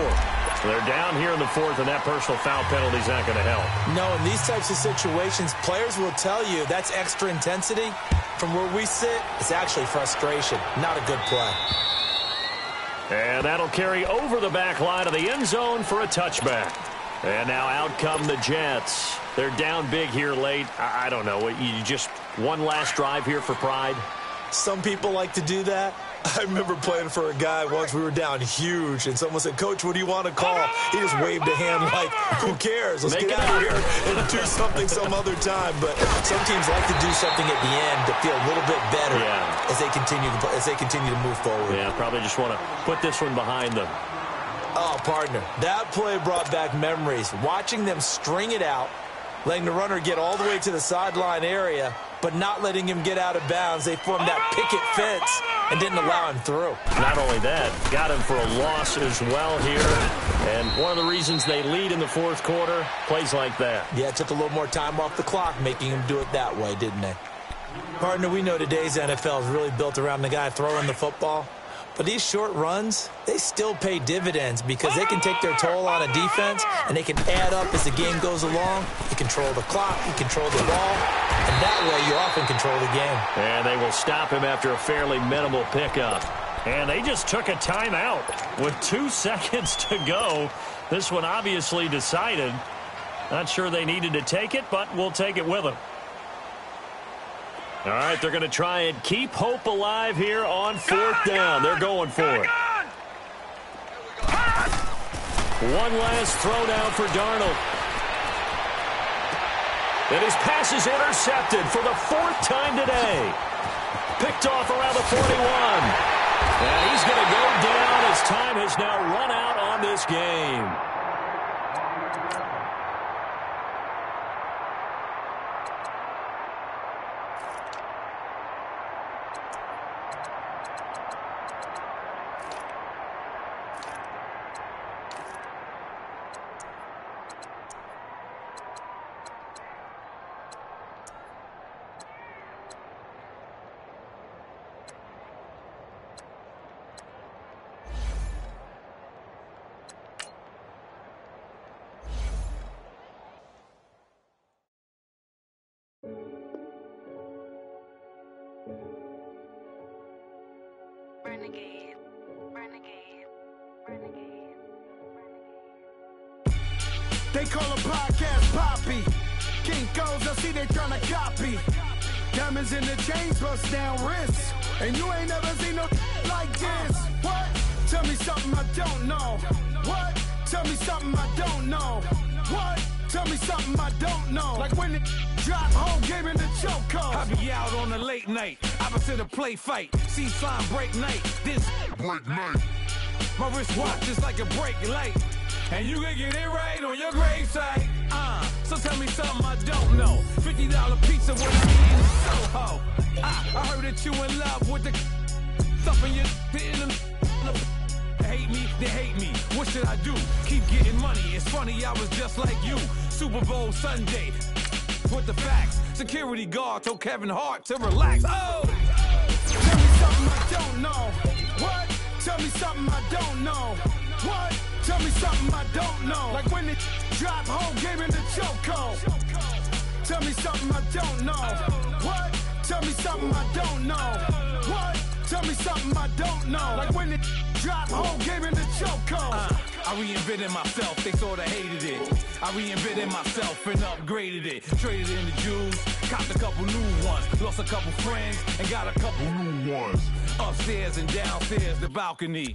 They're down here in the 4th, and that personal foul penalty is not going to help. No, in these types of situations, players will tell you that's extra intensity. From where we sit, it's actually frustration, not a good play. And that'll carry over the back line of the end zone for a touchback. And now out come the Jets. They're down big here late. I don't know. You just one last drive here for pride? Some people like to do that. I remember playing for a guy once. We were down huge, and someone said, "Coach, what do you want to call?" He just waved a hand like, "Who cares? Let's get out of here and do something some other time." But some teams like to do something at the end to feel a little bit better as they continue to move forward. Yeah, probably just want to put this one behind them. Oh, partner, that play brought back memories. Watching them string it out, letting the runner get all the way to the sideline area, but not letting him get out of bounds. They formed that picket fence and didn't allow him through. Not only that, got him for a loss as well here. And one of the reasons they lead in the 4th quarter, plays like that. Yeah, it took a little more time off the clock, making him do it that way, didn't they? Partner, we know today's NFL is really built around the guy throwing the football. But these short runs, they still pay dividends because they can take their toll on a defense, and they can add up as the game goes along. You control the clock, you control the ball, and that way you often control the game. And they will stop him after a fairly minimal pickup. And they just took a timeout with 2 seconds to go. This one obviously decided. Not sure they needed to take it, but we'll take it with them. All right, they're going to try and keep hope alive here on 4th down. They're going for it. One last throw down for Darnold. And his pass is intercepted for the 4th time today. Picked off around the 41. And he's going to go down as time has now run out on this game. Renegade, renegade, renegade, renegade. They call a podcast Poppy. Kinkos, I see they tryna copy. Diamonds in the chains, bust down wrists. And you ain't never seen no like this. What? Tell me something I don't know. What? Tell me something I don't know. What? Tell me something I don't know. Like when it drop home, game in the chokehold. I be out on a late night, opposite a play fight. See sign break night, this break night. My wristwatch is like a brake light. And you can get it right on your gravesite. So tell me something I don't know. $50 pizza when I eat in Soho. I heard that you in love with the stuff in your in the hate me, they hate me. What should I do? Keep getting money. It's funny, I was just like you. Super Bowl Sunday. With the facts. Security guard told Kevin Hart to relax. Oh! Tell me something I don't know. What? Tell me something I don't know. What? Tell me something I don't know. Like when it drop home, game in the chokehold. Tell me something I don't know. What? Tell me something I don't know. What? Tell me something I don't know. Like when it drop home, game in the chokehold. I reinvented myself, they sorta hated it. I reinvented myself and upgraded it. Traded in the Jews, copped a couple new ones. Lost a couple friends and got a couple new ones. Upstairs and downstairs, the balcony.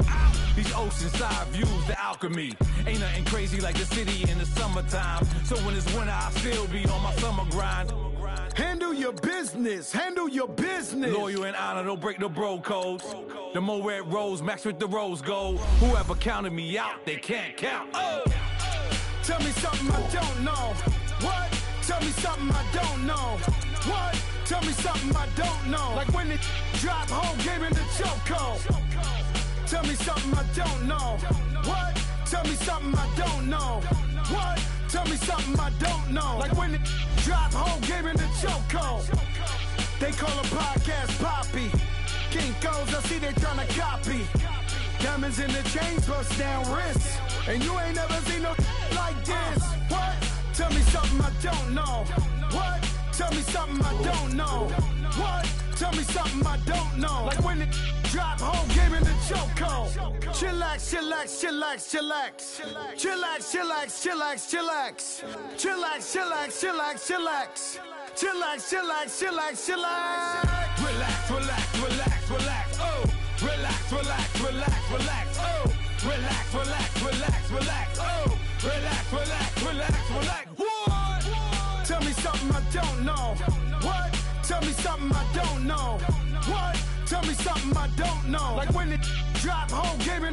These oceanside views, the alchemy. Ain't nothing crazy like the city in the summertime. So when it's winter, I still be on my summer grind. Handle your business. Handle your business. Loyal and honor, don't break the bro codes. The more red rose, max with the rose gold. Whoever counted me out, they can't count. Oh! Tell me something I don't know. What? Tell me something I don't know. What? Tell me something I don't know. Like when it drop home, game in the chokehold. Tell me something I don't know. What? Tell me something I don't know. What? Tell me something I don't know. Like when it drop home, game in the chokehold. They call a podcast Poppy. Kinkos, I see they tryna copy. Diamonds in the chains, bust down wrists. And you ain't never seen no like this. What? Tell me something I don't know. What? Tell me something I don't know. What? Tell me something I don't know. Like when it drop home, game in the chokehold. Chillax, chillax, chillax, chillax. Chillax, chillax, chillax, chillax. Chillax, chillax, chillax, chillax. Chillax, chillax, chillax, chillax. Relax, relax, relax, relax, oh. Relax, relax, relax, relax, oh. Relax, relax, relax, relax, oh. Relax, relax, relax, relax. What? Tell me something I don't know. What? Tell me something I don't know. What? Tell me something I don't know. Like when it drop home, game in